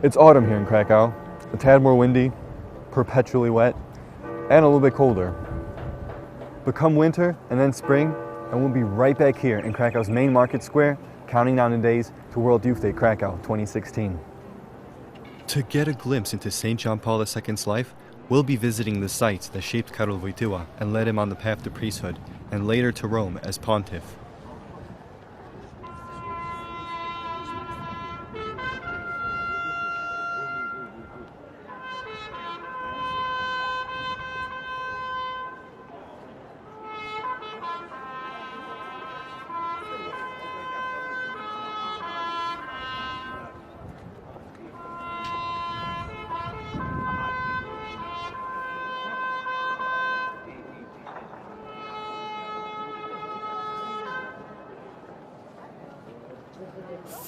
It's autumn here in Krakow, a tad more windy, perpetually wet, and a little bit colder. But come winter and then spring, and we'll be right back here in Krakow's main market square, counting down the days to World Youth Day Krakow 2016. To get a glimpse into St. John Paul II's life, we'll be visiting the sites that shaped Karol Wojtyła and led him on the path to priesthood, and later to Rome as pontiff.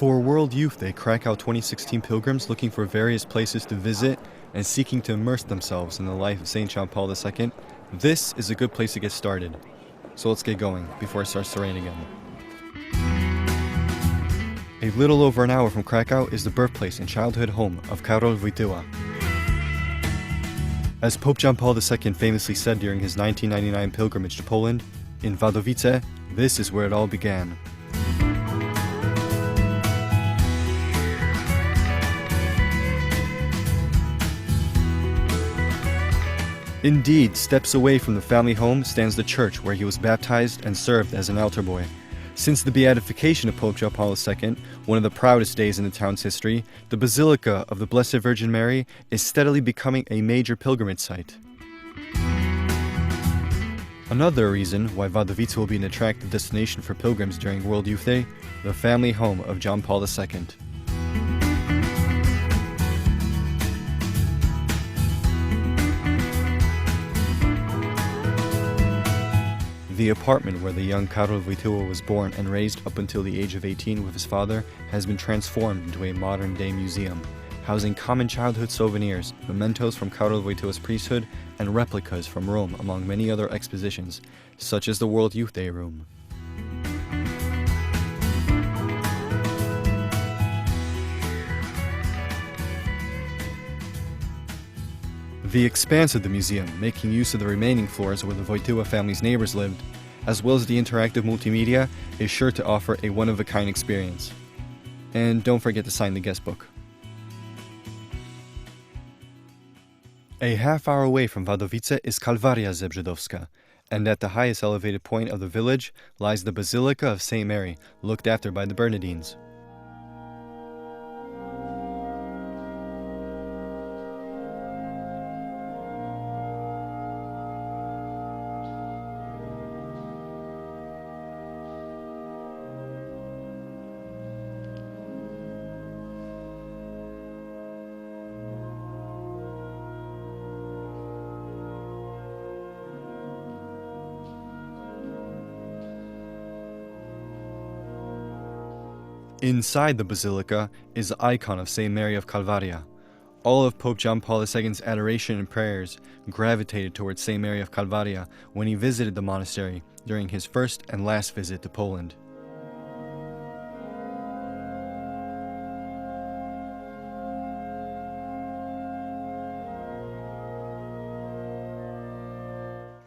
For World Youth Day, Krakow 2016 pilgrims looking for various places to visit and seeking to immerse themselves in the life of St. John Paul II, this is a good place to get started. So let's get going before it starts to rain again. A little over an hour from Krakow is the birthplace and childhood home of Karol Wojtyła. As Pope John Paul II famously said during his 1999 pilgrimage to Poland, in Wadowice, this is where it all began. Indeed, steps away from the family home stands the church where he was baptized and served as an altar boy. Since the beatification of Pope John Paul II, one of the proudest days in the town's history, the Basilica of the Blessed Virgin Mary is steadily becoming a major pilgrimage site. Another reason why Wadowice will be an attractive destination for pilgrims during World Youth Day, the family home of John Paul II. The apartment where the young Karol Wojtyła was born and raised up until the age of 18 with his father has been transformed into a modern-day museum, housing common childhood souvenirs, mementos from Karol Wojtyła's priesthood, and replicas from Rome among many other expositions, such as the World Youth Day Room. The expanse of the museum, making use of the remaining floors where the Wojtyła family's neighbors lived, as well as the interactive multimedia, is sure to offer a one-of-a-kind experience. And don't forget to sign the guest book. A half hour away from Wadowice is Kalwaria Zebrzydowska, and at the highest elevated point of the village lies the Basilica of St. Mary, looked after by the Bernardines. Inside the basilica is the icon of St. Mary of Kalwaria. All of Pope John Paul II's adoration and prayers gravitated towards St. Mary of Kalwaria when he visited the monastery during his first and last visit to Poland.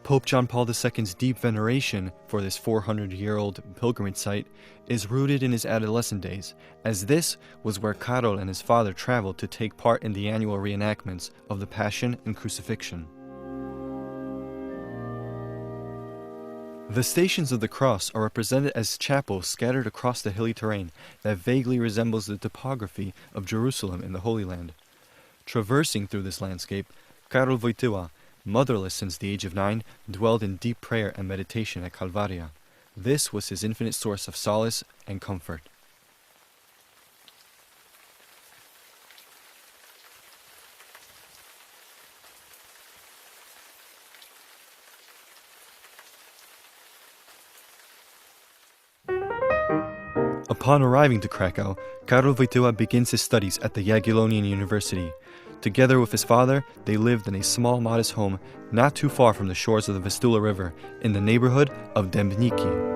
Pope John Paul II's deep veneration for this 400-year-old pilgrimage site is rooted in his adolescent days, as this was where Karol and his father traveled to take part in the annual reenactments of the Passion and Crucifixion. The Stations of the Cross are represented as chapels scattered across the hilly terrain that vaguely resembles the topography of Jerusalem in the Holy Land. Traversing through this landscape, Karol Wojtyła, motherless since the age of 9, dwelled in deep prayer and meditation at Kalwaria. This was his infinite source of solace and comfort. Upon arriving to Krakow, Karol Wojtyła begins his studies at the Jagiellonian University. Together with his father, they lived in a small, modest home not too far from the shores of the Vistula River in the neighborhood of Dębniki.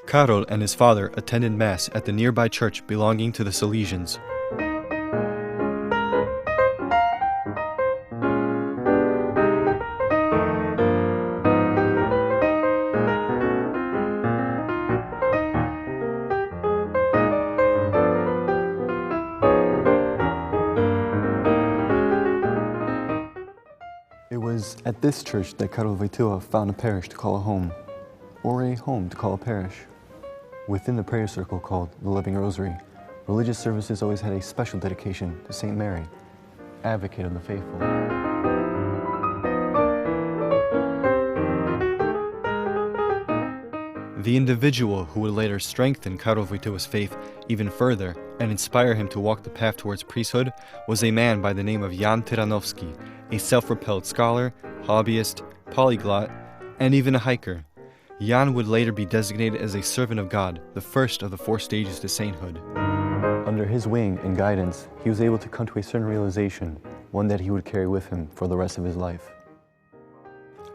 Karol and his father attended Mass at the nearby church belonging to the Salesians. It was at this church that Karol Wojtyła found a parish to call a home, or a home to call a parish. Within the prayer circle called the Living Rosary, religious services always had a special dedication to St. Mary, advocate of the faithful. The individual who would later strengthen Karol Wojtyła's faith even further and inspire him to walk the path towards priesthood was a man by the name of Jan Tyranowski, a self-propelled scholar, hobbyist, polyglot, and even a hiker. Jan would later be designated as a servant of God, the first of the 4 stages to sainthood. Under his wing and guidance, he was able to come to a certain realization, one that he would carry with him for the rest of his life.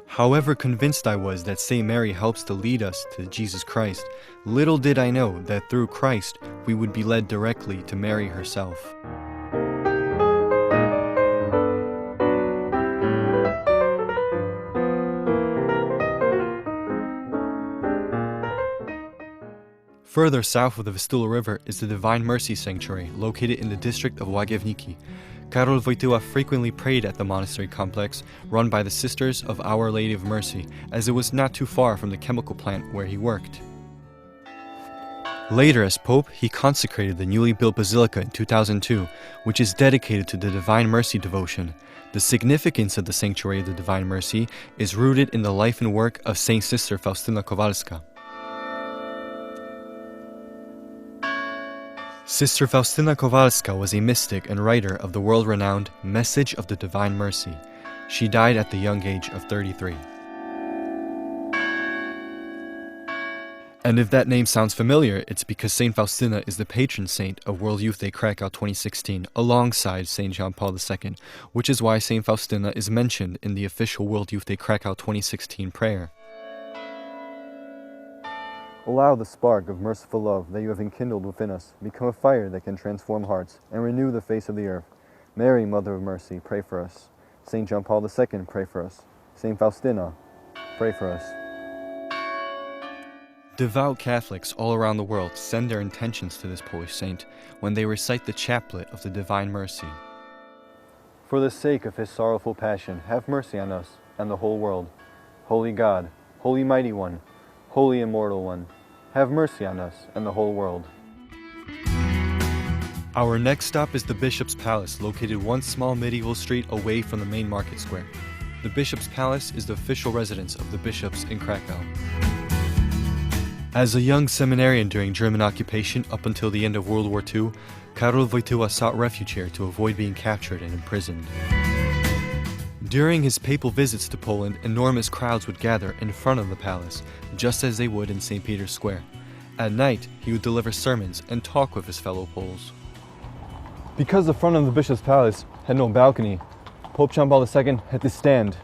However convinced I was that St. Mary helps to lead us to Jesus Christ, little did I know that through Christ we would be led directly to Mary herself. Further south of the Vistula River is the Divine Mercy Sanctuary, located in the district of Łagiewniki. Karol Wojtyła frequently prayed at the monastery complex run by the Sisters of Our Lady of Mercy, as it was not too far from the chemical plant where he worked. Later, as Pope, he consecrated the newly built basilica in 2002, which is dedicated to the Divine Mercy devotion. The significance of the Sanctuary of the Divine Mercy is rooted in the life and work of Saint Sister Faustyna Kowalska. Sister Faustyna Kowalska was a mystic and writer of the world-renowned Message of the Divine Mercy. She died at the young age of 33. And if that name sounds familiar, it's because St. Faustina is the patron saint of World Youth Day Krakow 2016, alongside St. John Paul II, which is why St. Faustina is mentioned in the official World Youth Day Krakow 2016 prayer. Allow the spark of merciful love that you have enkindled within us become a fire that can transform hearts and renew the face of the earth. Mary, Mother of Mercy, pray for us. St. John Paul II, pray for us. St. Faustina, pray for us. Devout Catholics all around the world send their intentions to this Polish saint when they recite the chaplet of the Divine Mercy. For the sake of his sorrowful passion, have mercy on us and the whole world. Holy God, Holy Mighty One, Holy Immortal One, have mercy on us and the whole world. Our next stop is the Bishop's Palace, located one small medieval street away from the main market square. The Bishop's Palace is the official residence of the bishops in Krakow. As a young seminarian during German occupation up until the end of World War II, Karol Wojtyła sought refuge here to avoid being captured and imprisoned. During his papal visits to Poland, enormous crowds would gather in front of the palace, just as they would in St. Peter's Square. At night, he would deliver sermons and talk with his fellow Poles. Because the front of the bishop's palace had no balcony, Pope John Paul II had to stand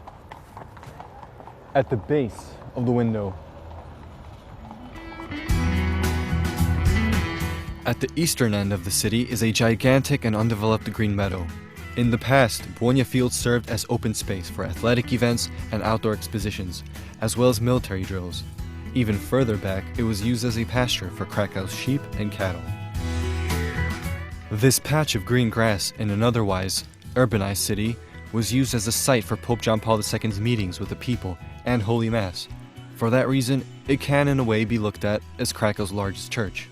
at the base of the window. At the eastern end of the city is a gigantic and undeveloped green meadow. In the past, Błonia Field served as open space for athletic events and outdoor expositions, as well as military drills. Even further back, it was used as a pasture for Krakow's sheep and cattle. This patch of green grass in an otherwise urbanized city was used as a site for Pope John Paul II's meetings with the people and Holy Mass. For that reason, it can in a way be looked at as Krakow's largest church.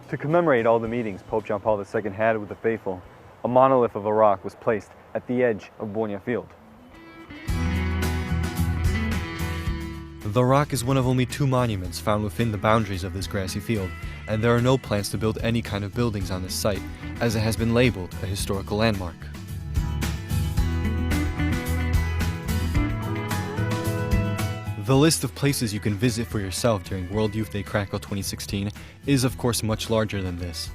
To commemorate all the meetings Pope John Paul II had with the faithful, a monolith of a rock was placed at the edge of Błonia Field. The rock is one of only 2 monuments found within the boundaries of this grassy field, and there are no plans to build any kind of buildings on this site, as it has been labeled a historical landmark. The list of places you can visit for yourself during World Youth Day Krakow 2016 is of course much larger than this.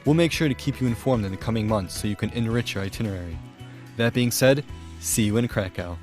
We'll make sure to keep you informed in the coming months so you can enrich your itinerary. That being said, see you in Krakow.